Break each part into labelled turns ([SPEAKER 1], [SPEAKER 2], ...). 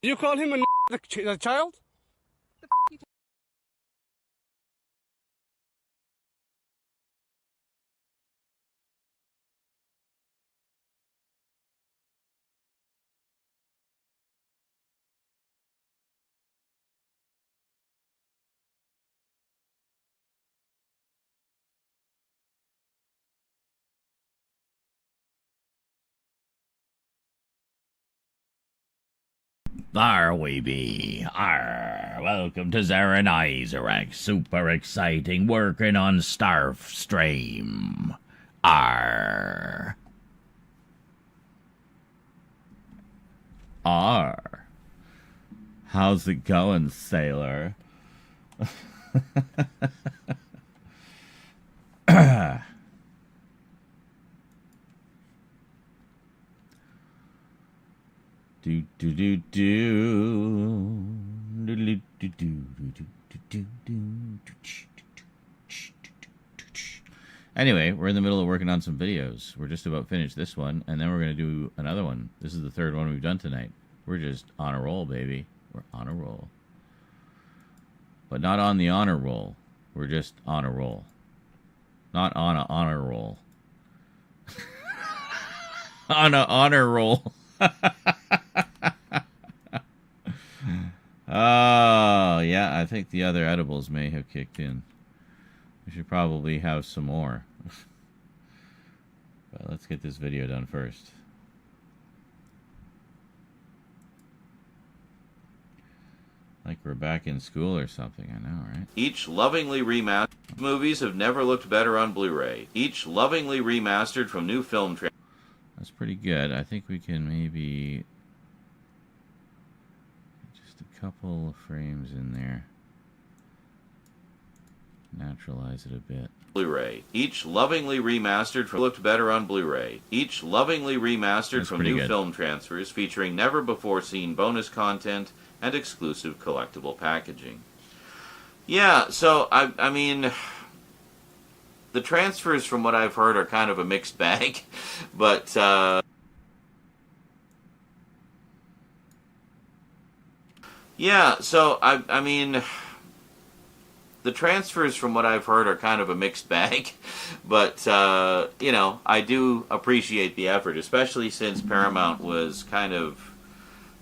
[SPEAKER 1] You call him a child?
[SPEAKER 2] There we be. Arr, welcome to Zarin Isaac. Super exciting, working on Starstream. Arr. Arr. How's it going, sailor? Do do do do. Anyway, we're in the middle of working on some videos. We're just about finished this one, and then we're going to do another one. This is the third one we've done tonight. We're just on a roll, baby. We're on a roll. But not on the honor roll. We're just on a roll. Not on a honor roll. On a honor roll. Oh, yeah, I think the other edibles may have kicked in. We should probably have some more. But let's get this video done first. Like we're back in school or something, I know, right?
[SPEAKER 3] Each lovingly remastered movies have never looked better on Blu-ray. Each lovingly remastered from new film.
[SPEAKER 2] That's pretty good. I think we can maybe just a couple of frames in there. Naturalize it a bit.
[SPEAKER 3] Blu-ray. Each lovingly remastered from looked better on Blu-ray. Each lovingly remastered
[SPEAKER 2] That's
[SPEAKER 3] from new
[SPEAKER 2] good.
[SPEAKER 3] film transfers featuring never-before-seen bonus content and exclusive collectible packaging. Yeah, so, I mean, the transfers from what I've heard are kind of a mixed bag, but, yeah, so, I mean, the transfers from what I've heard are kind of a mixed bag, but, you know, I do appreciate the effort, especially since Paramount was kind of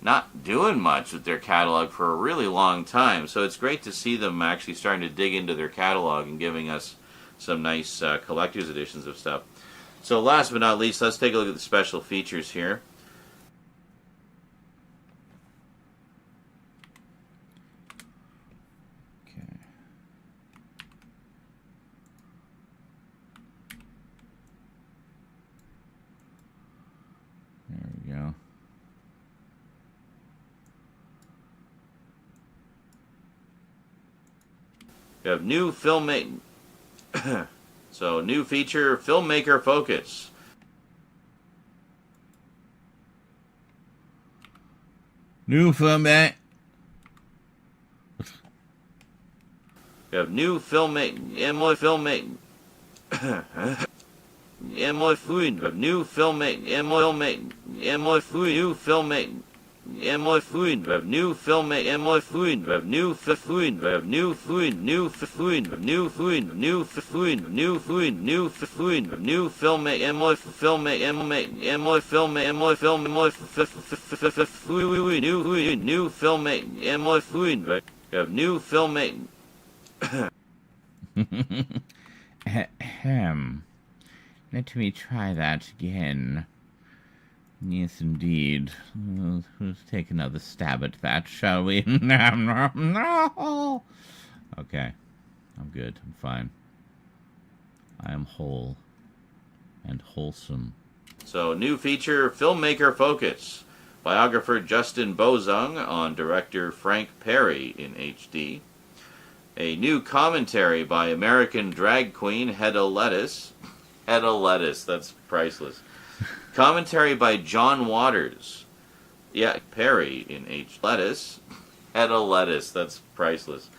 [SPEAKER 3] not doing much with their catalog for a really long time. So it's great to see them actually starting to dig into their catalog and giving us some nice collector's editions of stuff. So last but not least, let's take a look at the special features here.
[SPEAKER 2] Okay. There we go.
[SPEAKER 3] We have new filmmaking. So new feature, filmmaker focus.
[SPEAKER 2] New film,
[SPEAKER 3] We have new filmmaking. New filmmaking. New filmmaking. New filmmaking. New food, new film, new food, new food, new food, new food, new food, new food, new food, new food, new film, new film, new film, new film, new food, new film.
[SPEAKER 2] Ahem. Let me try that again. Yes, indeed. Let's take another stab at that, shall we? No. Okay. I'm good. I'm fine. I am whole and wholesome.
[SPEAKER 3] So, new feature, filmmaker focus. Biographer Justin Bozung on director Frank Perry in HD. A new commentary by American drag queen Hedda Lettuce. Hedda Lettuce, that's priceless. Commentary by John Waters. Yeah, Perry in H. Lettuce. Hedda Lettuce, that's priceless.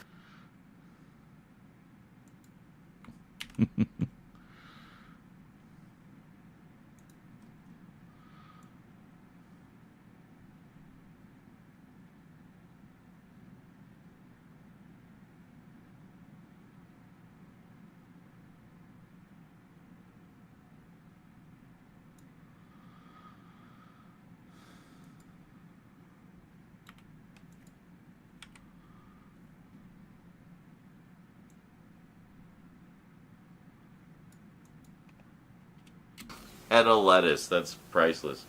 [SPEAKER 3] Head of lettuce. That's priceless.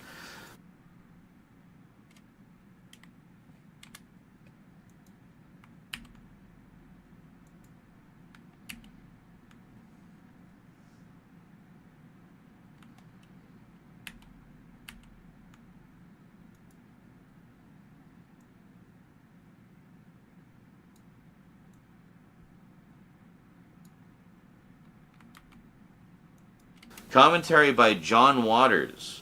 [SPEAKER 3] Commentary by John Waters.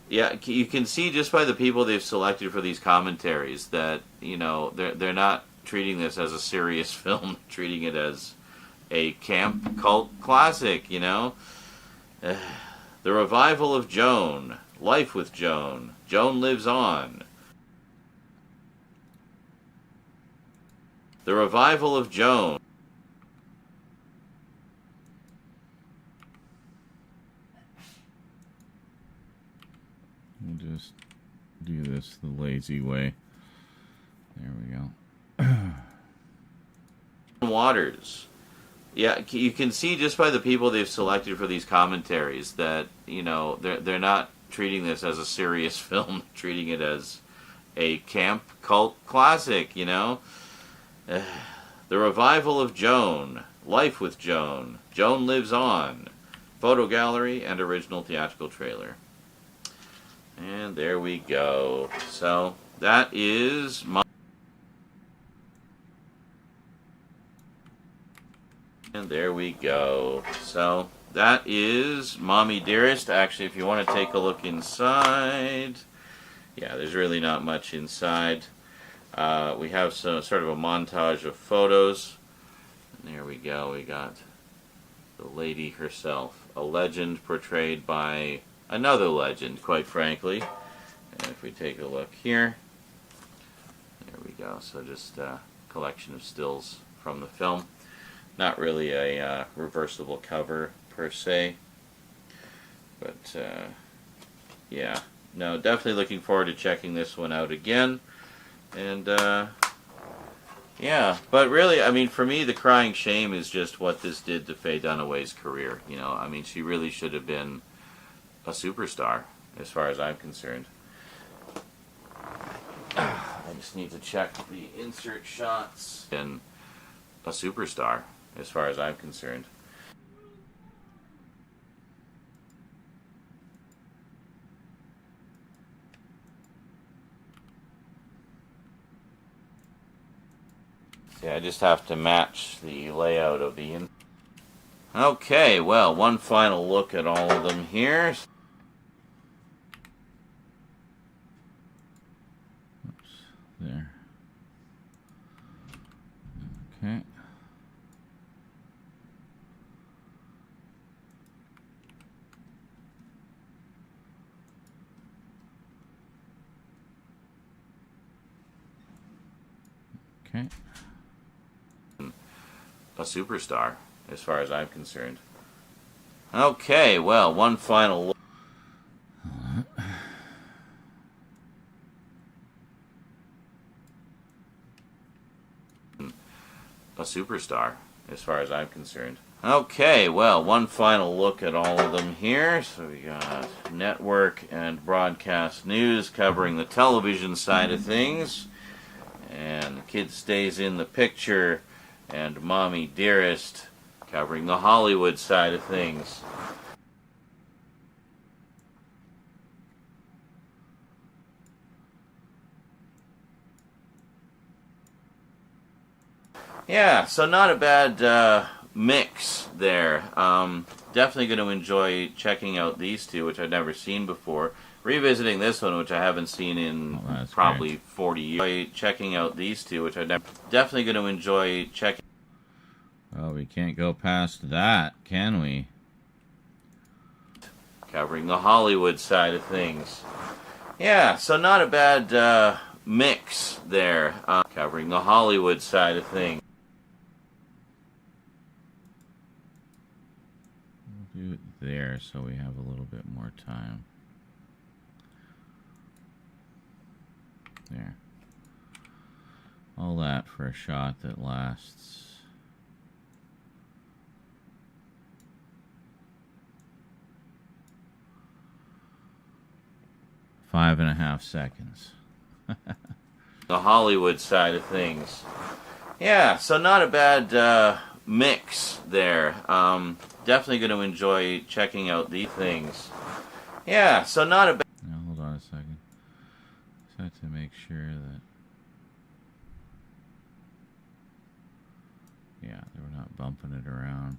[SPEAKER 3] Yeah, you can see just by the people they've selected for these commentaries that, you know, they're not treating this as a serious film, treating it as a camp cult classic, you know. The Revival of Joan, Life with Joan, Joan Lives On. The Revival of Joan.
[SPEAKER 2] We'll just do this the lazy way. There we go.
[SPEAKER 3] Waters. Yeah, you can see just by the people they've selected for these commentaries that, you know, they're not treating this as a serious film, treating it as a camp cult classic, you know. The Revival of Joan, Life with Joan, Joan Lives On, photo gallery and original theatrical trailer. And there we go. So that is my... And there we go. So that is Mommy Dearest. Actually, if you want to take a look inside, yeah, there's really not much inside. We have some sort of a montage of photos. And there we go. We got the lady herself, a legend portrayed by another legend, quite frankly. And if we take a look here, there we go. So just a collection of stills from the film. Not really a reversible cover per se, but yeah, no, definitely looking forward to checking this one out again. And yeah, but really, I mean, for me, the crying shame is just what this did to Faye Dunaway's career. You know, I mean, she really should have been a superstar, as far as I'm concerned. I just need to check the insert shots. And a superstar, as far as I'm concerned. See, I just have to match the layout of the... Okay, well, one final look at all of them here.
[SPEAKER 2] Oops, there. Okay. Okay.
[SPEAKER 3] A superstar, as far as I'm concerned. Okay, well, one final look. A superstar, as far as I'm concerned. Okay, well, one final look at all of them here. So we got network and broadcast news covering the television side of things. And the kid stays in the picture, and Mommy Dearest covering the Hollywood side of things. Yeah, so not a bad mix there. Definitely going to enjoy checking out these two, which I've never seen before. Revisiting this one, which I haven't seen in probably 40 years. Checking out these two, which I never... Definitely going to enjoy checking...
[SPEAKER 2] Well, we can't go past that, can we?
[SPEAKER 3] Covering the Hollywood side of things. Yeah, so not a bad mix there. Covering the Hollywood side of things.
[SPEAKER 2] We'll do it there so we have a little bit more time. There. All that for a shot that lasts. 5.5 seconds.
[SPEAKER 3] The Hollywood side of things. Yeah, so not a bad mix there. Definitely going to enjoy checking out these things. Yeah, so not a bad...
[SPEAKER 2] Now, hold on a second. Just have to make sure that... Yeah, they were not bumping it around.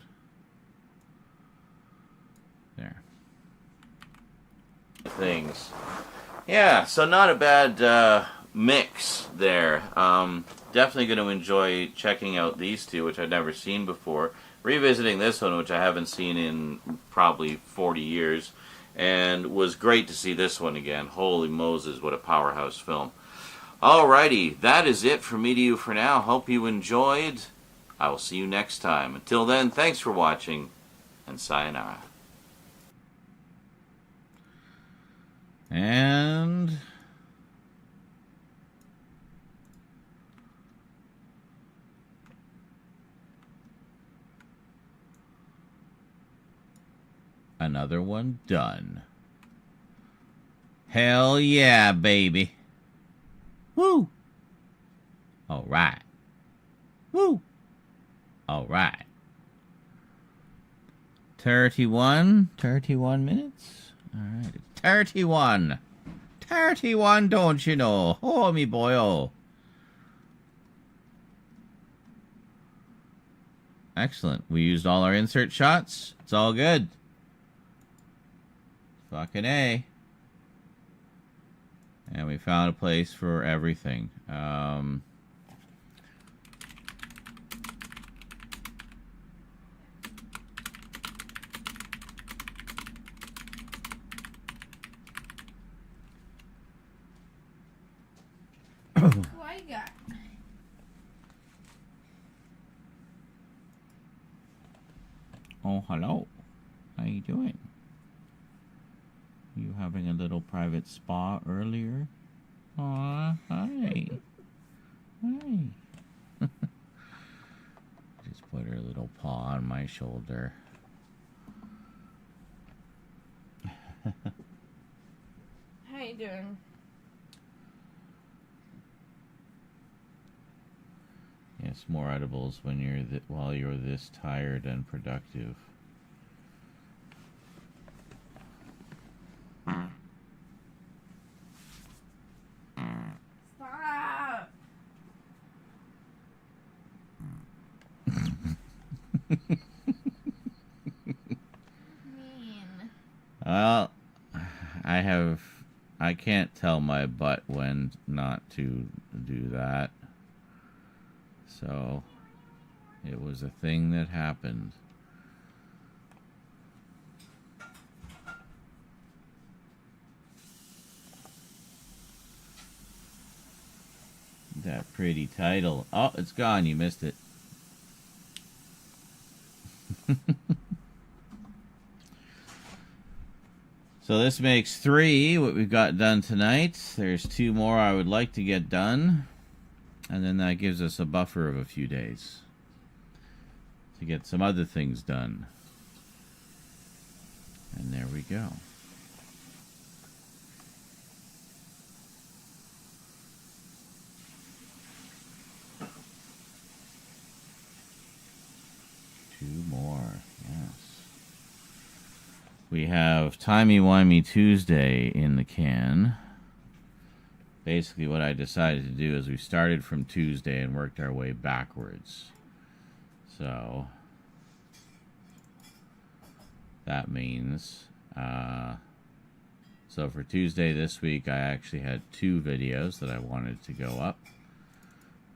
[SPEAKER 2] There.
[SPEAKER 3] Things. Yeah, so not a bad mix there. Definitely going to enjoy checking out these two, which I've never seen before. Revisiting this one, which I haven't seen in probably 40 years. And was great to see this one again. Holy Moses, what a powerhouse film. Alrighty, that is it from me to you for now. Hope you enjoyed. I will see you next time. Until then, thanks for watching, and sayonara.
[SPEAKER 2] And... another one done. Hell yeah, baby. Woo! Alright. Woo! Alright. 31 minutes? Alright. 31, don't you know? Oh, me boy, oh. Excellent. We used all our insert shots. It's all good. Fucking A. And we found a place for everything.
[SPEAKER 4] What you got?
[SPEAKER 2] Oh, hello. How you doing? You having a little private spa earlier? Aw, hi. Hi. Just put her little paw on my shoulder.
[SPEAKER 4] How you doing?
[SPEAKER 2] Yes, more edibles when you're while you're this tired and productive.
[SPEAKER 4] Stop. Mean.
[SPEAKER 2] Well, I can't tell my butt when not to do that. So, it was a thing that happened. That pretty title. Oh, it's gone. You missed it. So this makes 3, what we've got done tonight. There's 2 more I would like to get done. And then that gives us a buffer of a few days to get some other things done. And there we go. Two more, yes. We have Timey Wimey Tuesday in the can. Basically what I decided to do is we started from Tuesday and worked our way backwards. So that means so for Tuesday this week I actually had 2 videos that I wanted to go up,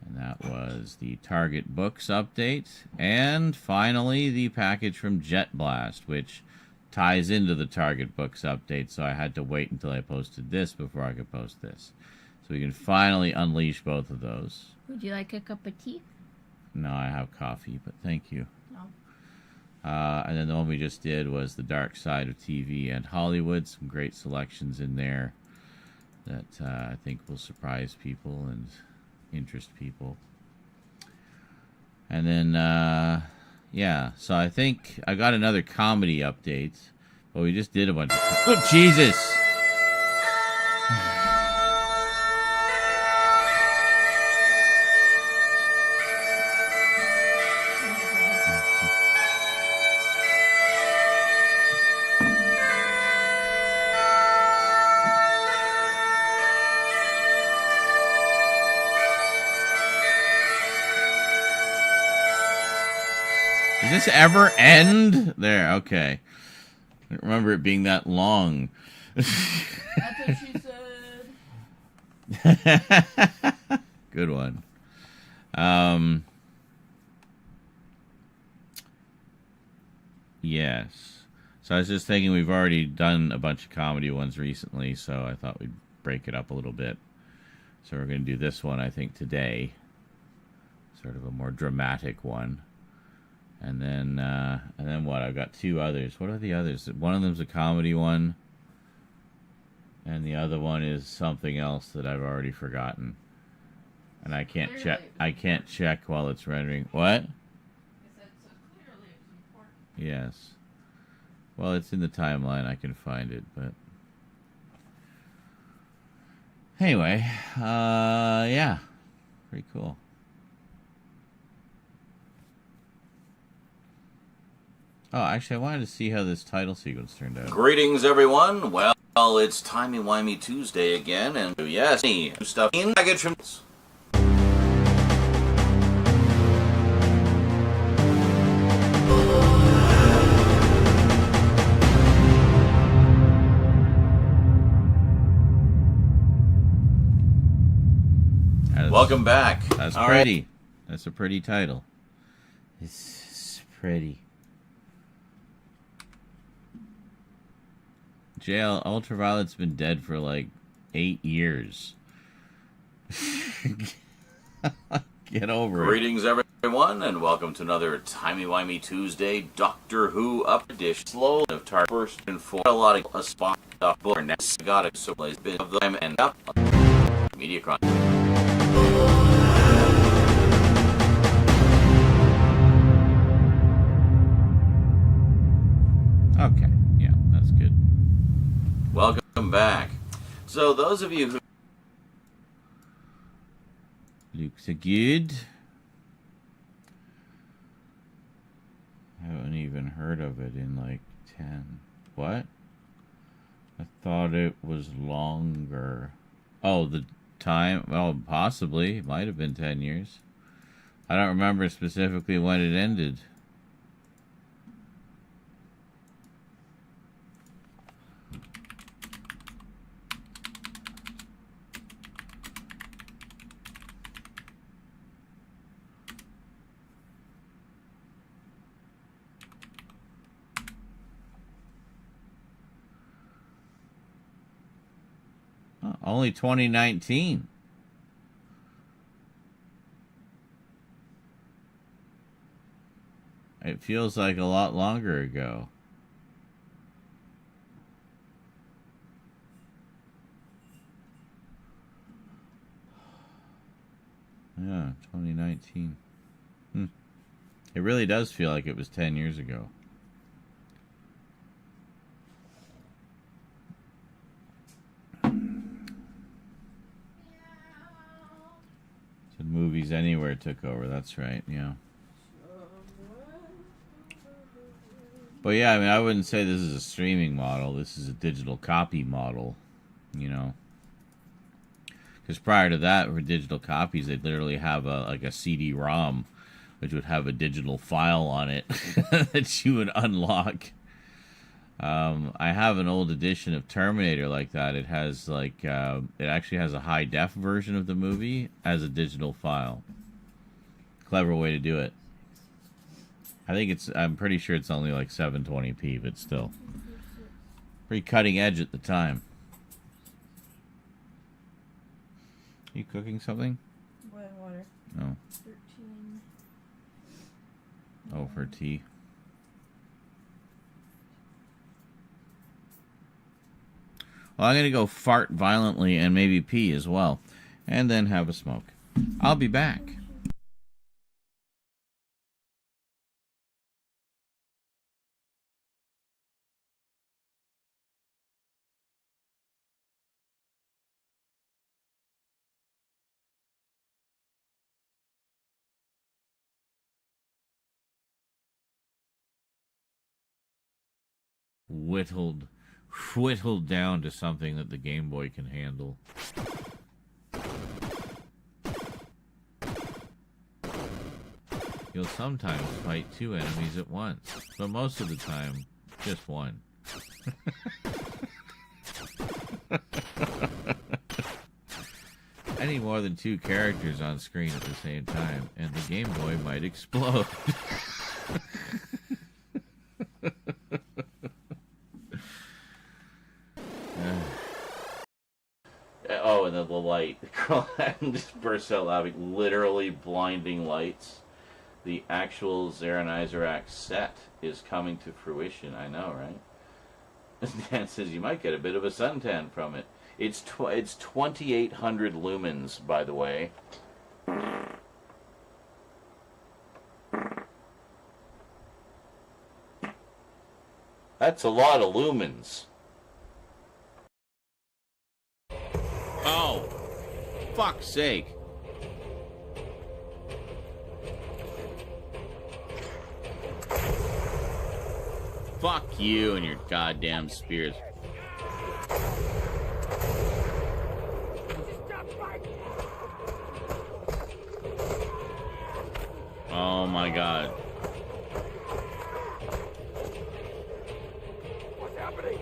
[SPEAKER 2] and that was the Target Books update and finally the package from Jet Blast, which ties into the Target Books update, so I had to wait until I posted this before I could post this. So we can finally unleash both of those.
[SPEAKER 4] Would you like a cup of tea?
[SPEAKER 2] No, I have coffee, but thank you.
[SPEAKER 4] No.
[SPEAKER 2] And then the one we just did was the Dark Side of TV and Hollywood. Some great selections in there that I think will surprise people and interest people. And then, yeah, so I think I got another comedy update. But we just did a bunch of... Oh, Jesus! Does this ever end? There, okay. I don't remember it being that long.
[SPEAKER 4] That's what she said.
[SPEAKER 2] Good one. Yes. So I was just thinking we've already done a bunch of comedy ones recently, so I thought we'd break it up a little bit. So we're going to do this one, I think, today. Sort of a more dramatic one. And then what? I've got two others. What are the others? One of them's a comedy one, and the other one is something else that I've already forgotten. And I can't check. I can't check while it's rendering. What?
[SPEAKER 4] I said, so clearly it's important.
[SPEAKER 2] Yes. Well, it's in the timeline. I can find it, but anyway, yeah, pretty cool. Oh, actually, I wanted to see how this title sequence turned out.
[SPEAKER 3] Greetings, everyone. Well, it's Timey-Wimey Tuesday again, and yes, new stuff in package from... Welcome back.
[SPEAKER 2] That's
[SPEAKER 3] All
[SPEAKER 2] pretty.
[SPEAKER 3] right.
[SPEAKER 2] That's a pretty title. It's pretty. Jail, Ultraviolet's been dead for like 8 years. Get over it.
[SPEAKER 3] Greetings, everyone, and welcome to another Timey-Wimey Tuesday Doctor Who up edition. Slow of tar first and for a lot of a spot off board. Next, got a surprise bit of the time and up media crime.
[SPEAKER 2] Okay, yeah, that's good.
[SPEAKER 3] Welcome back. So, those of you who
[SPEAKER 2] Looks good. Haven't even heard of it in like 10. What? I thought it was longer. Oh, the time? Oh, possibly. It might have been 10 years. I don't remember specifically when it ended. Oh, only 2019. It feels like a lot longer ago. Yeah, 2019. It really does feel like it was 10 years ago. So Movies Anywhere took over, that's right, yeah. But yeah, I mean, I wouldn't say this is a streaming model. This is a digital copy model, you know. Because prior to that, for digital copies, they'd literally have a CD-ROM, which would have a digital file on it that you would unlock. I have an old edition of Terminator like that. It has it actually has a high-def version of the movie as a digital file. Clever way to do it. I'm pretty sure it's only like 720p, but still. Pretty cutting edge at the time. You cooking something?
[SPEAKER 4] Boiling water.
[SPEAKER 2] Oh.
[SPEAKER 4] 13.
[SPEAKER 2] Oh, for tea. Well, I'm going to go fart violently and maybe pee as well. And then have a smoke. I'll be back. whittled down to something that the Game Boy can handle. You'll sometimes fight two enemies at once, but most of the time, just one. Any more than two characters on screen at the same time, and the Game Boy might explode.
[SPEAKER 3] Oh, and then the light. Just bursts out laughing. Literally blinding lights. The actual Zaranizarak set is coming to fruition. I know, right? Dan says you might get a bit of a suntan from it. It's 2,800 lumens, by the way. That's a lot of lumens. Oh, fuck's sake. Fuck you and your goddamn spirits. Oh my god.
[SPEAKER 1] What's happening?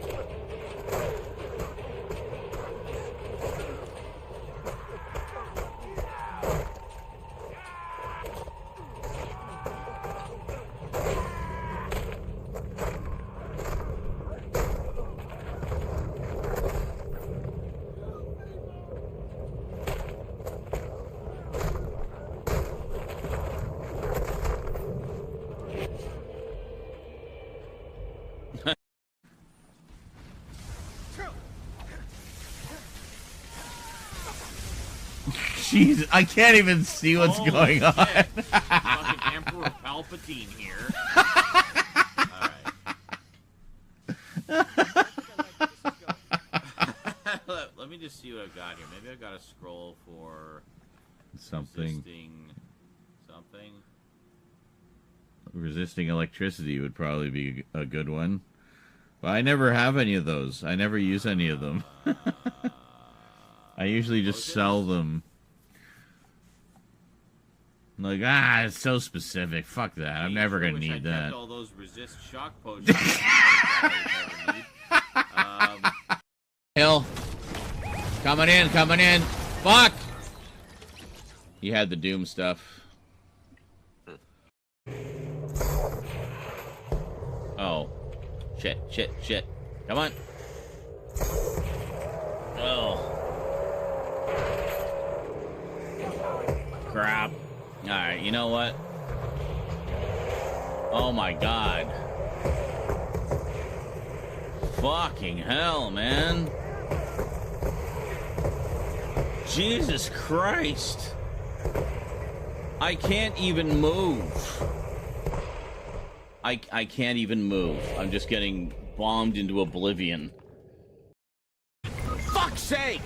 [SPEAKER 2] Jeez, I can't even see what's going on.
[SPEAKER 3] Fucking Emperor Palpatine here. Alright. Let me just see what I've got here. Maybe I've got to scroll for
[SPEAKER 2] Something.
[SPEAKER 3] Something.
[SPEAKER 2] Resisting electricity would probably be a good one. But I never have any of those. I never use any of them. I usually just sell them. Like, it's so specific. Fuck that. I'm never gonna need that.
[SPEAKER 3] All those resist shock potions.
[SPEAKER 2] Hill. Coming in. Fuck! He had the Doom stuff. Oh. Shit. Come on. Oh. Crap. Alright, you know what? Oh my god. Fucking hell, man. Jesus Christ. I can't even move. I can't even move. I'm just getting bombed into oblivion. Fuck's sake!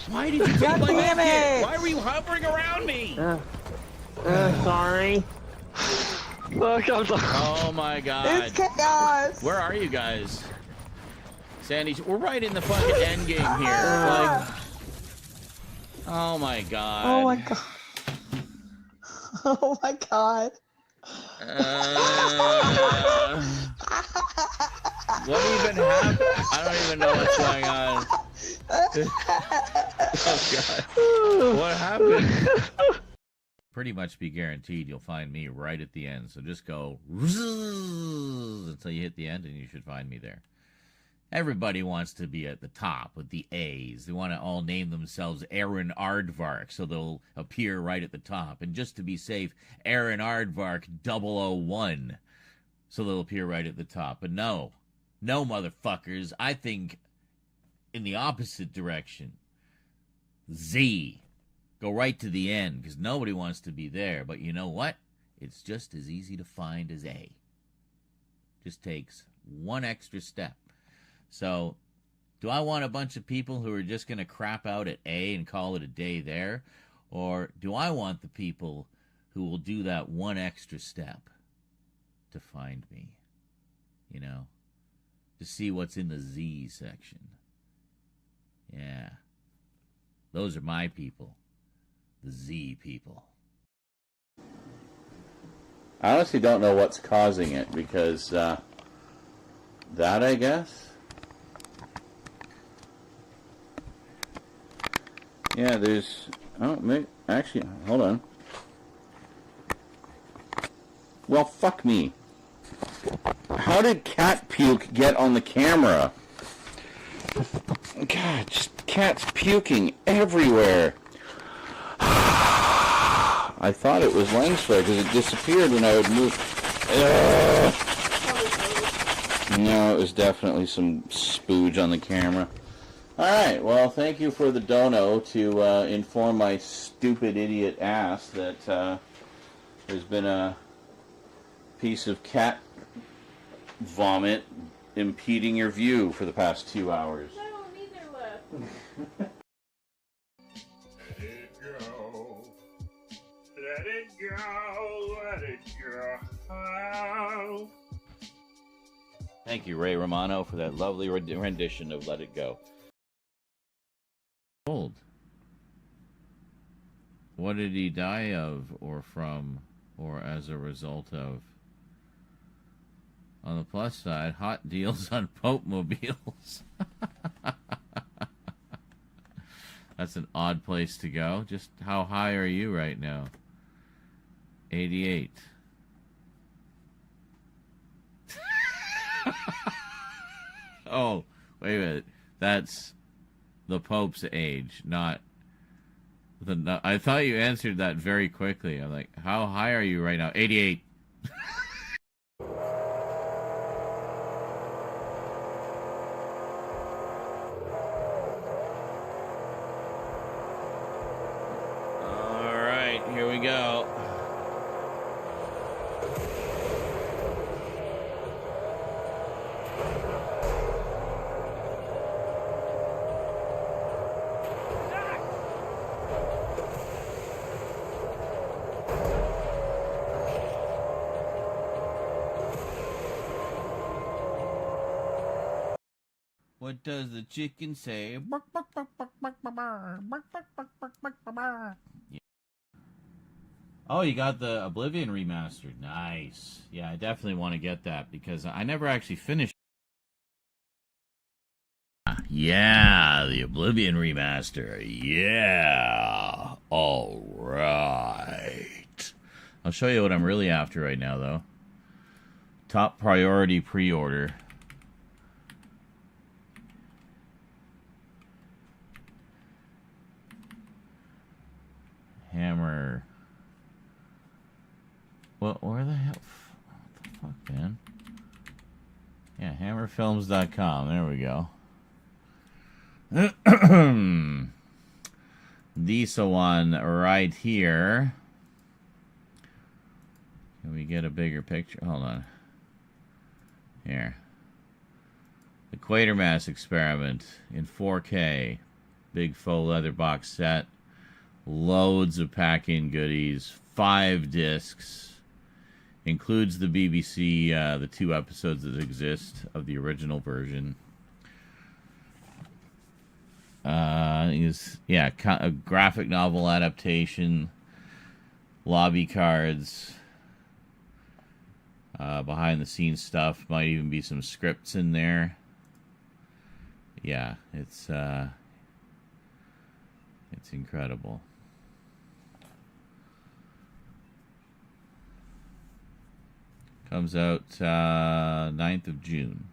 [SPEAKER 2] Why did you take my medkit? Why were you hovering around me?
[SPEAKER 5] Sorry. Look, I'm sorry.
[SPEAKER 2] Oh my god.
[SPEAKER 5] It's chaos.
[SPEAKER 2] Where are you guys? Sandy, we're right in the fucking end game here. Like, oh my god.
[SPEAKER 5] Oh my god. Oh my god.
[SPEAKER 2] What even happened? I don't even know what's going on. Oh god. What happened? Pretty much be guaranteed you'll find me right at the end. So just go until you hit the end and you should find me there. Everybody wants to be at the top with the A's. They want to all name themselves Aaron Aardvark, so they'll appear right at the top. And just to be safe, Aaron Aardvark 001, so they'll appear right at the top. But no, motherfuckers. I think in the opposite direction. Z. Go right to the end, because nobody wants to be there. But you know what? It's just as easy to find as A. Just takes one extra step. So, do I want a bunch of people who are just going to crap out at A and call it a day there? Or do I want the people who will do that one extra step? to find me. You know? To see what's in the Z section. Yeah. Those are my people. The Z people. I honestly don't know what's causing it because, that I guess? Yeah, there's... Oh, maybe... Actually, hold on. Well, fuck me. How did cat puke get on the camera? God, just cats puking everywhere. I thought it was lens flare because it disappeared when I would move. No, it was definitely some spooge on the camera. Alright, well, thank you for the dono to inform my stupid idiot ass that there's been a piece of cat vomit impeding your view for the past 2 hours.
[SPEAKER 4] No, neither left.
[SPEAKER 1] Let it go. Let it go. Let it go.
[SPEAKER 2] Thank you, Ray Romano, for that lovely rendition of Let It Go. Old. What did he die of, or from, or as a result of? On the plus side, hot deals on Pope mobiles. That's an odd place to go. Just how high are you right now? 88. Oh, wait a minute. That's the Pope's age, not the... I thought you answered that very quickly. I'm like, how high are you right now? 88. Alright, here we go. What does the chicken say? Yeah. Oh, you got the Oblivion remastered. Nice. Yeah, I definitely want to get that because I never actually finished. Yeah, the Oblivion remaster. Yeah. All right. I'll show you what I'm really after right now, though. Top priority pre-order. Hammer. Well, where the hell? What the fuck, man? Yeah, hammerfilms.com. There we go. This one right here. Can we get a bigger picture? Hold on. Here. The Quatermass Experiment in 4K. Big faux leather box set. Loads of pack-in goodies. 5 discs. Includes the BBC, the 2 episodes that exist of the original version. A graphic novel adaptation. Lobby cards. Behind the scenes stuff. Might even be some scripts in there. Yeah, it's incredible. Comes out 9th of June.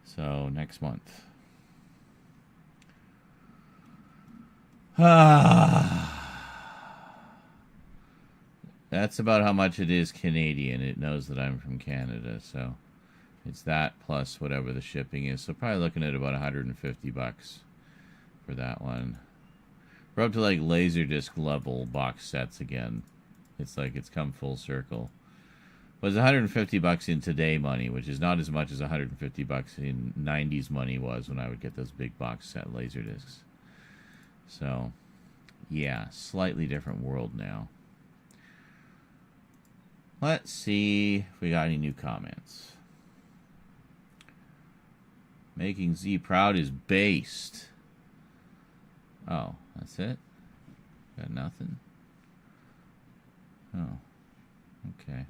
[SPEAKER 2] So next month. That's about how much it is Canadian. It knows that I'm from Canada, so it's that plus whatever the shipping is. So probably looking at about $150 for that one. We're up to like Laserdisc level box sets again. It's like it's come full circle. But it's $150 in today money, which is not as much as $150 in 90s money was when I would get those big box set Laserdiscs. So, yeah, slightly different world now. Let's see if we got any new comments. Making Z proud is based. Oh, that's it? Got nothing? Oh, okay.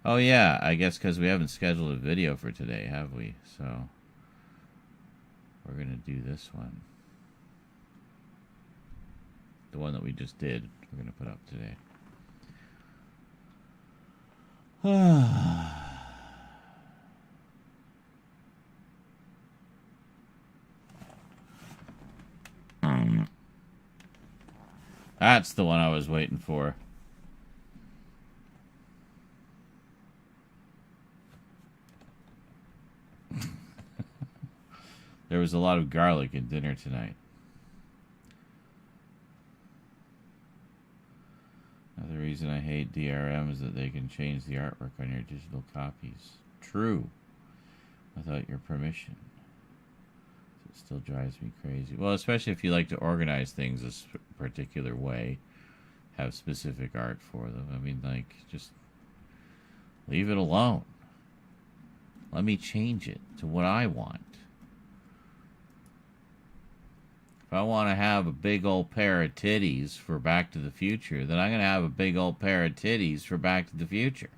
[SPEAKER 2] Oh, yeah, I guess because we haven't scheduled a video for today, have we? So, we're going to do this one. The one that we just did, we're going to put up today. That's the one I was waiting for. There was a lot of garlic in dinner tonight. Another reason I hate DRM is that they can change the artwork on your digital copies. True. Without your permission. It still drives me crazy. Well, especially if you like to organize things a particular way. Have specific art for them. I mean, like, just leave it alone. Let me change it to what I want. If I want to have a big old pair of titties for Back to the Future, then I'm going to have a big old pair of titties for Back to the Future.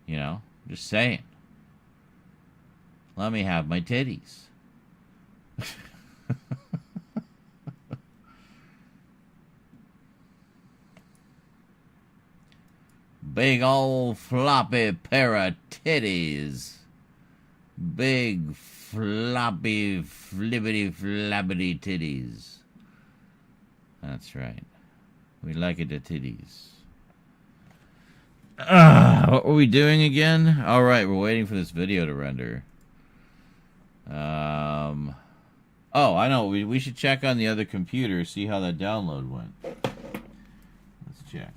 [SPEAKER 2] You know? Just saying. Let me have my titties. Big old floppy pair of titties. Big floppy flippity flappity titties. That's right. We like it, the titties. What were we doing again? Alright, we're waiting for this video to render. Oh, I know. We should check on the other computer, see how that download went. Let's check.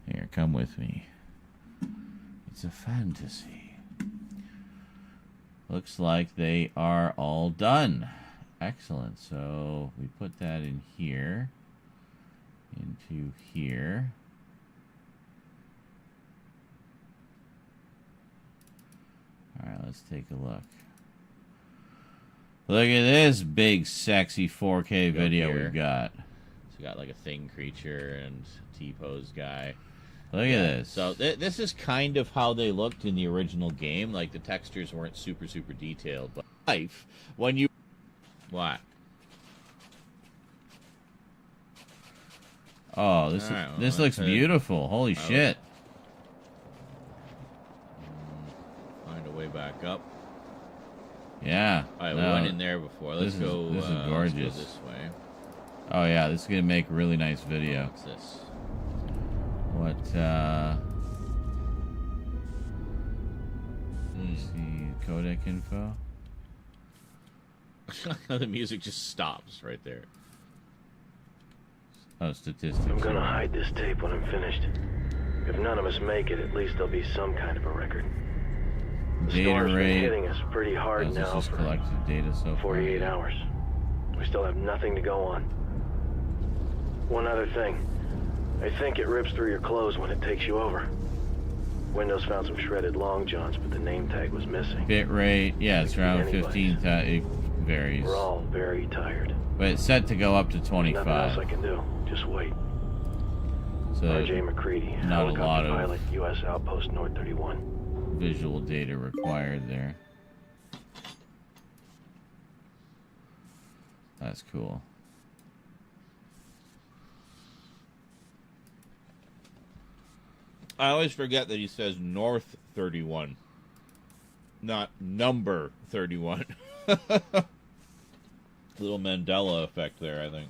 [SPEAKER 2] Here, come with me. It's a fantasy. Looks like they are all done. Excellent. So we put that in here. Into here. Alright, let's take a look. Look at this big, sexy 4K video we've got. So we got like a thing creature and T-pose guy. Look at this. So this is kind of how they looked in the original game. Like, the textures weren't super, super detailed. But life, when you... What? Oh, this looks beautiful. Holy shit. Find a way back up. Yeah. Alright, we went in there before. Let's go. This is gorgeous. Let's go this way. Oh yeah, this is gonna make a really nice video. What's this? What? See codec info. The music just stops right there. Oh, statistics.
[SPEAKER 6] I'm gonna hide this tape when I'm finished. If none of us make it, at least there'll be some kind of a record. The
[SPEAKER 2] Data
[SPEAKER 6] storm's
[SPEAKER 2] rate.
[SPEAKER 6] been hitting us pretty hard now
[SPEAKER 2] Just
[SPEAKER 6] for
[SPEAKER 2] collected data so far.
[SPEAKER 6] 48 hours. We still have nothing to go on. One other thing. I think it rips through your clothes when it takes you over. Windows found some shredded long johns, but the name tag was missing.
[SPEAKER 2] Bit rate, yeah, it's around 15. It varies.
[SPEAKER 6] We're all very tired.
[SPEAKER 2] But it's set to go up to 25.
[SPEAKER 6] Nothing else I can do. Just wait.
[SPEAKER 2] So
[SPEAKER 6] R.J. McCready,
[SPEAKER 2] not a lot of
[SPEAKER 6] pilot, U.S. Outpost North 31.
[SPEAKER 2] visual data required there. That's cool. I always forget that he says North 31, not number 31. Little Mandela effect there, I think.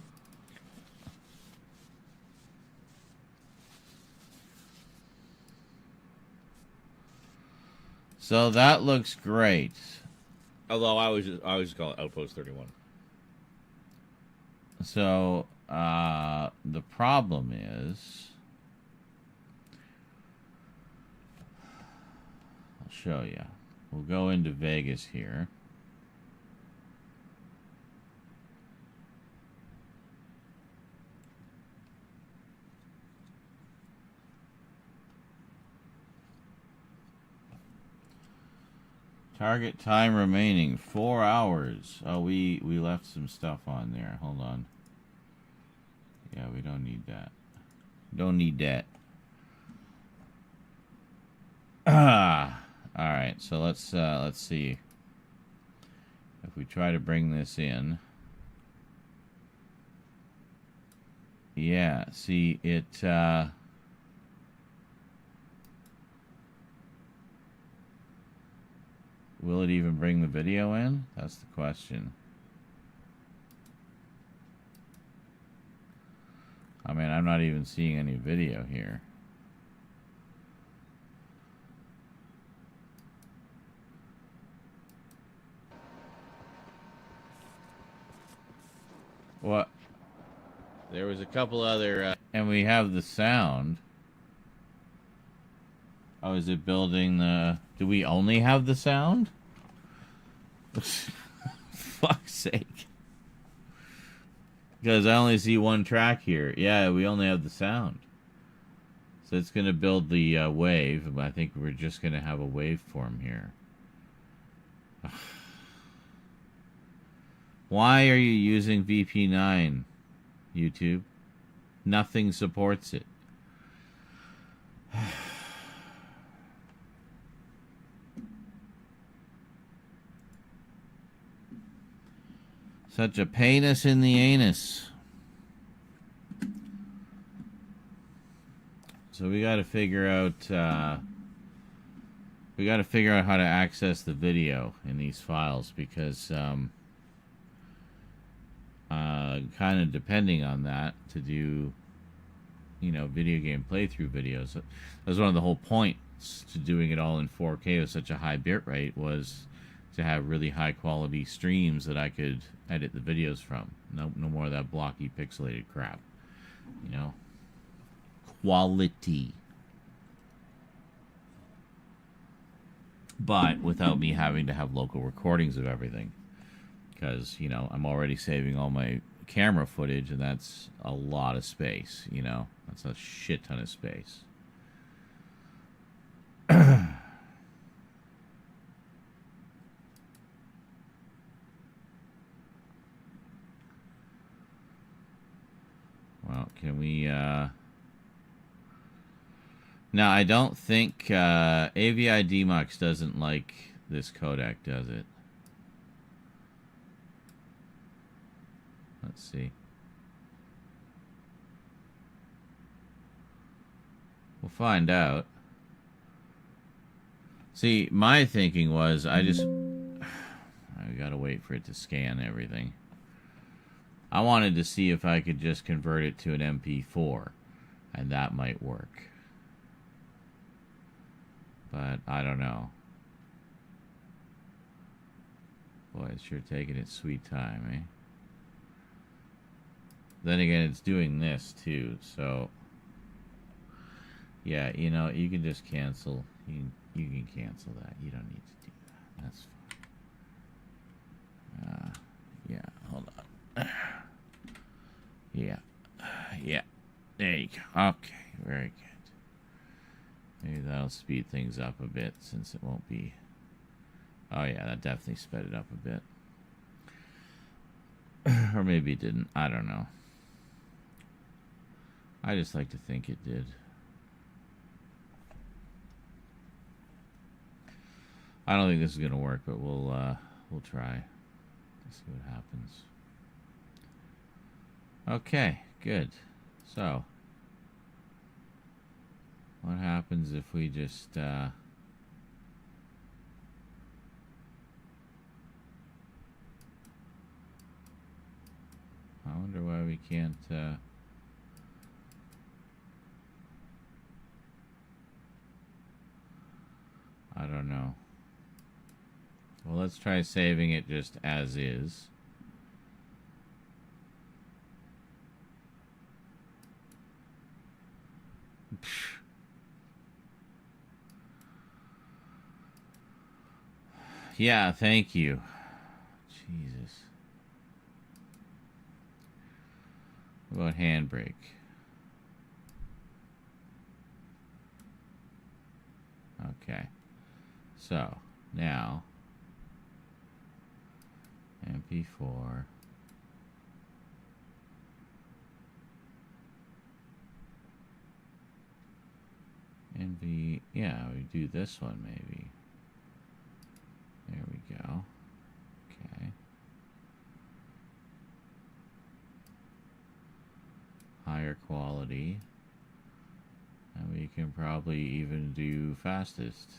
[SPEAKER 2] So that looks great. Although I always call it Outpost 31. So the problem is, I'll show you. We'll go into Vegas here. Target time remaining 4 hours. Oh, we left some stuff on there. Hold on. Yeah, we don't need that. Don't need that. All right, so let's see if we try to bring this in. Yeah, see it. Will it even bring the video in? That's the question. I mean, I'm not even seeing any video here. What? There was a couple other... and we have the sound. Oh, is it building the... Do we only have the sound? Fuck's sake. Because I only see one track here. Yeah, we only have the sound. So it's going to build the wave. But I think we're just going to have a waveform here. Why are you using VP9, YouTube? Nothing supports it. Such a painus in the anus. So we got to figure out how to access the video in these files, because kind of depending on that to do, you know, video game playthrough videos. That was one of the whole points to doing it all in 4K with such a high bit rate, was to have really high quality streams that I could edit the videos from. No more of that blocky pixelated crap, you know. Quality, but without me having to have local recordings of everything, because, you know, I'm already saving all my camera footage, and that's a lot of space, you know. That's a shit ton of space. Well, can we, Now, I don't think, AVI Demux doesn't like this codec, does it? Let's see. We'll find out. See, my thinking was, I gotta wait for it to scan everything. I wanted to see if I could just convert it to an MP4, and that might work. But I don't know. Boy, it's sure taking its sweet time, eh? Then again, it's doing this too, so yeah, you know, you can just cancel. You can cancel that. You don't need to do that. That's fine. Yeah, hold on. Yeah. There you go. Okay, very good. Maybe that'll speed things up a bit, since it won't be... Oh yeah, that definitely sped it up a bit. Or maybe it didn't. I don't know. I just like to think it did. I don't think this is going to work, but we'll try. Let's see what happens. Okay, good. So, what happens if we just I wonder why we can't I don't know. Well, let's try saving it just as is. Yeah, thank you. Jesus. What about handbrake? Okay. So, now MP4. NV, yeah, we do this one maybe. There we go. Okay. Higher quality. And we can probably even do fastest.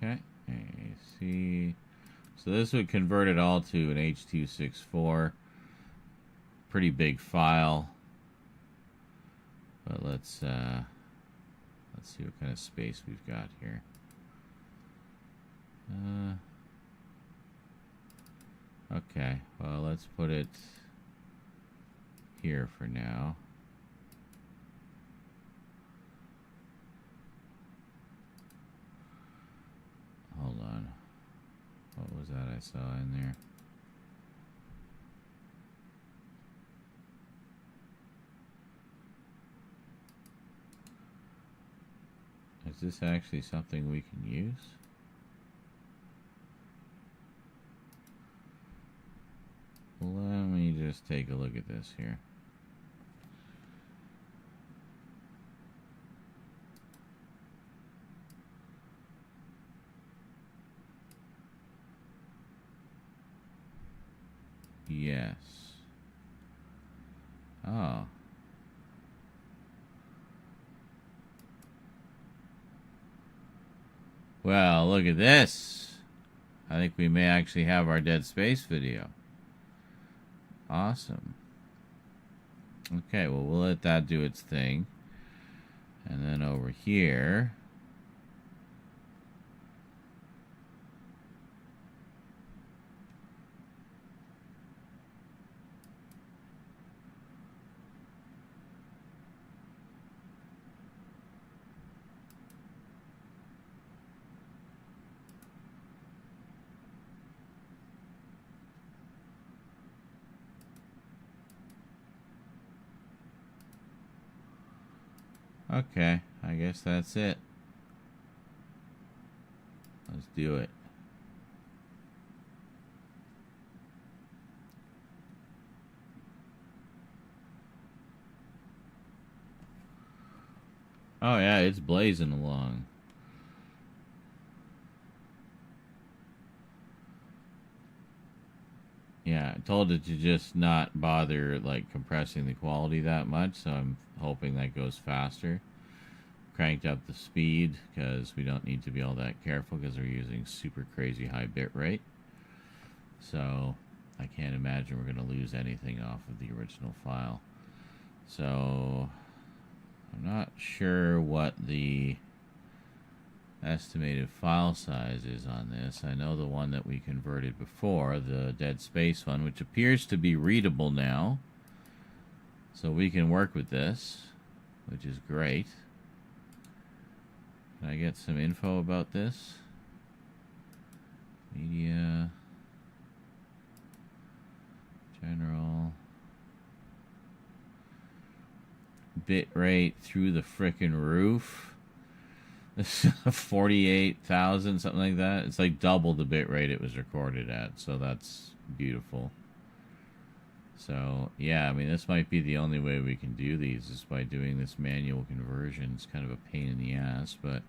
[SPEAKER 2] Okay, AC. So this would convert it all to an H.264. Pretty big file. But let's see what kind of space we've got here. Okay, well, let's put it here for now. Hold on. What was that I saw in there? Is this actually something we can use? Let me just take a look at this here. Yes. Oh. Well, look at this. I think we may actually have our Dead Space video. Awesome. Okay, well, we'll let that do its thing. And then over here... Okay, I guess that's it. Let's do it. Oh yeah, it's blazing along. Yeah, I told it to just not bother like compressing the quality that much, so I'm hoping that goes faster. Cranked up the speed because we don't need to be all that careful because we're using super crazy high bit rate. So I can't imagine we're going to lose anything off of the original file. So I'm not sure what the estimated file size is on this. I know the one that we converted before, the Dead Space one, which appears to be readable now. So we can work with this, which is great. Can I get some info about this? Media. General. Bit rate through the frickin' roof. 48,000, something like that. It's like double the bit rate it was recorded at, so that's beautiful. So, yeah, I mean, this might be the only way we can do these is by doing this manual conversion. It's kind of a pain in the ass, but,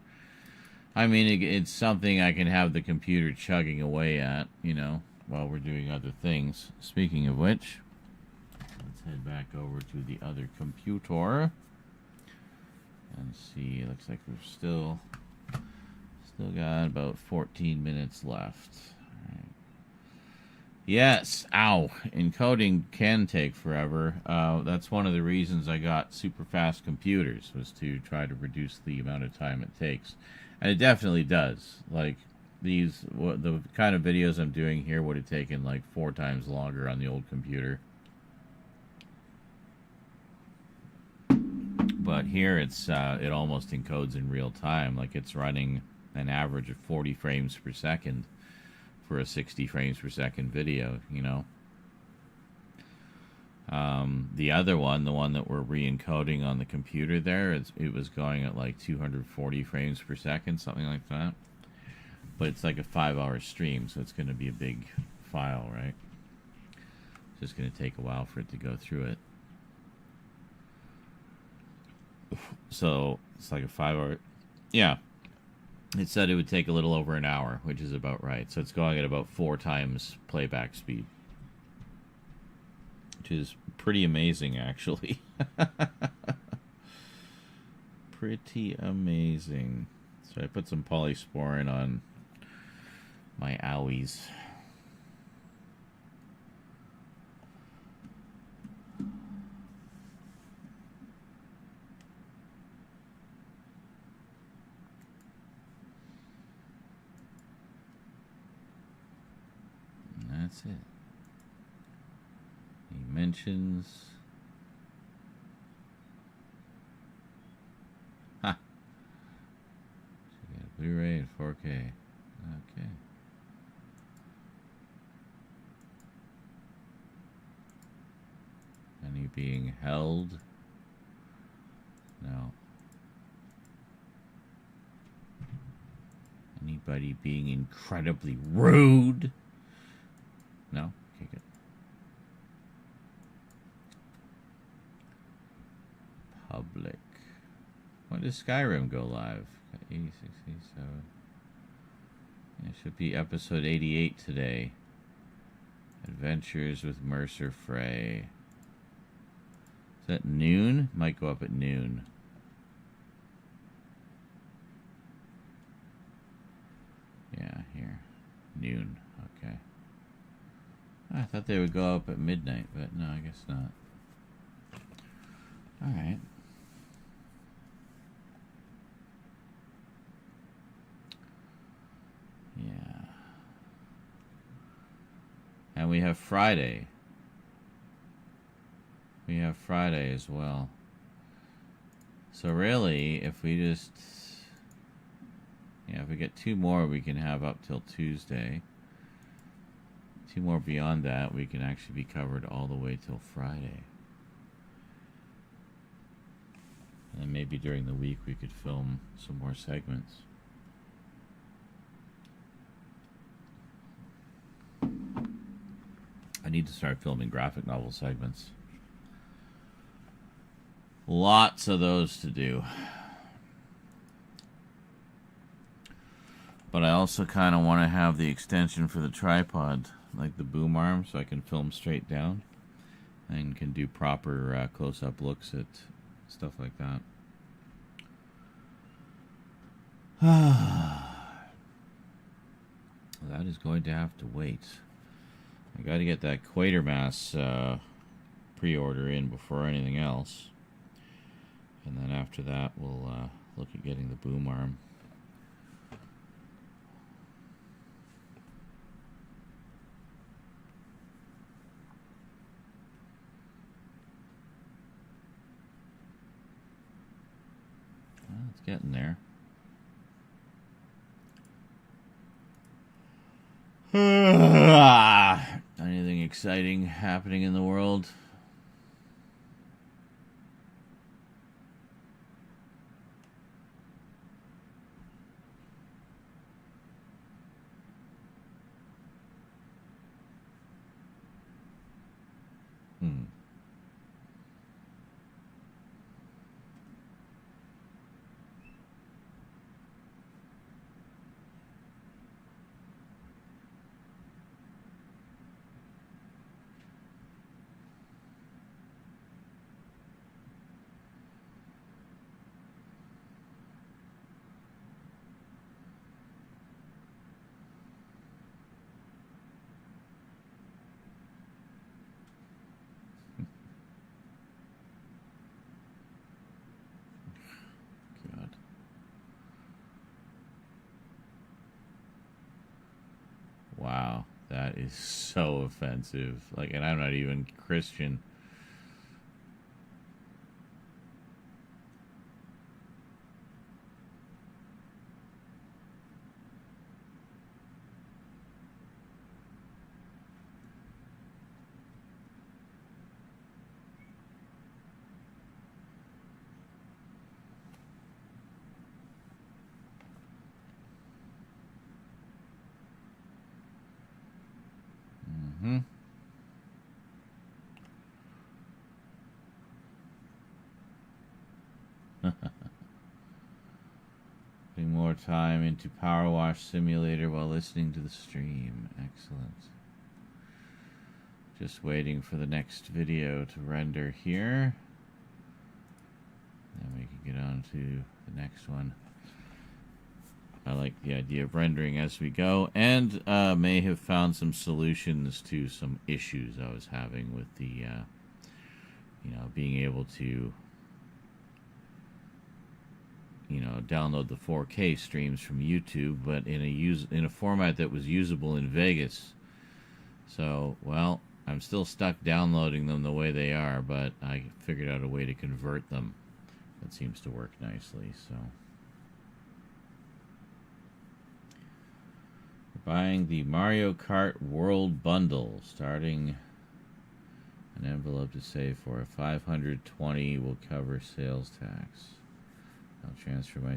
[SPEAKER 2] I mean, it's something I can have the computer chugging away at, you know, while we're doing other things. Speaking of which, let's head back over to the other computer and see. It looks like we're still got about 14 minutes left. All right. Yes, ow. Encoding can take forever. That's one of the reasons I got super fast computers, was to try to reduce the amount of time it takes. And it definitely does. Like, the kind of videos I'm doing here would have taken like 4 times longer on the old computer. But here it almost encodes in real time. Like, it's running an average of 40 frames per second for a 60 frames per second video, you know. The other one, the one that we're re-encoding on the computer there, it was going at like 240 frames per second, something like that. But it's like a 5-hour stream, so it's going to be a big file, right? It's just going to take a while for it to go through it. So it's like a 5-hour. Yeah. It said it would take a little over an hour, which is about right. So it's going at about 4 times playback speed, which is pretty amazing, actually. Pretty amazing. So I put some polysporin on my owies. And that's it. He mentions... Ha! So you got a Blu-ray and 4K. Okay. Any being held? No. Anybody being incredibly rude? No? Okay, good. Public. When does Skyrim go live? 86, 87. It should be episode 88 today. Adventures with Mercer Frey. Is that noon? Might go up at noon. Yeah, here. Noon. Okay. I thought they would go up at midnight, but no, I guess not. Alright. Yeah. And we have Friday. We have Friday as well. So really, if we just... Yeah, if we get 2 more, we can have up till Tuesday. 2 more beyond that, we can actually be covered all the way till Friday. And maybe during the week we could film some more segments. I need to start filming graphic novel segments. Lots of those to do. But I also kind of want to have the extension for the tripod, like the boom arm, so I can film straight down and can do proper close-up looks at stuff like that. That is going to have to wait. I got to get that Quatermass pre-order in before anything else. And then after that, we'll look at getting the boom arm. Well, it's getting there. Anything exciting happening in the world? God. Wow, that is so offensive. Like, and I'm not even Christian. Putting more time into Power Wash Simulator while listening to the stream. Excellent. Just waiting for the next video to render here. Then we can get on to the next one. I like the idea of rendering as we go, and may have found some solutions to some issues I was having with the, you know, being able to, you know, download the 4K streams from YouTube, but in a format that was usable in Vegas. So, well, I'm still stuck downloading them the way they are, but I figured out a way to convert them. That seems to work nicely, so. We're buying the Mario Kart World Bundle, starting an envelope to save for. $520 will cover sales tax. I'll transfer my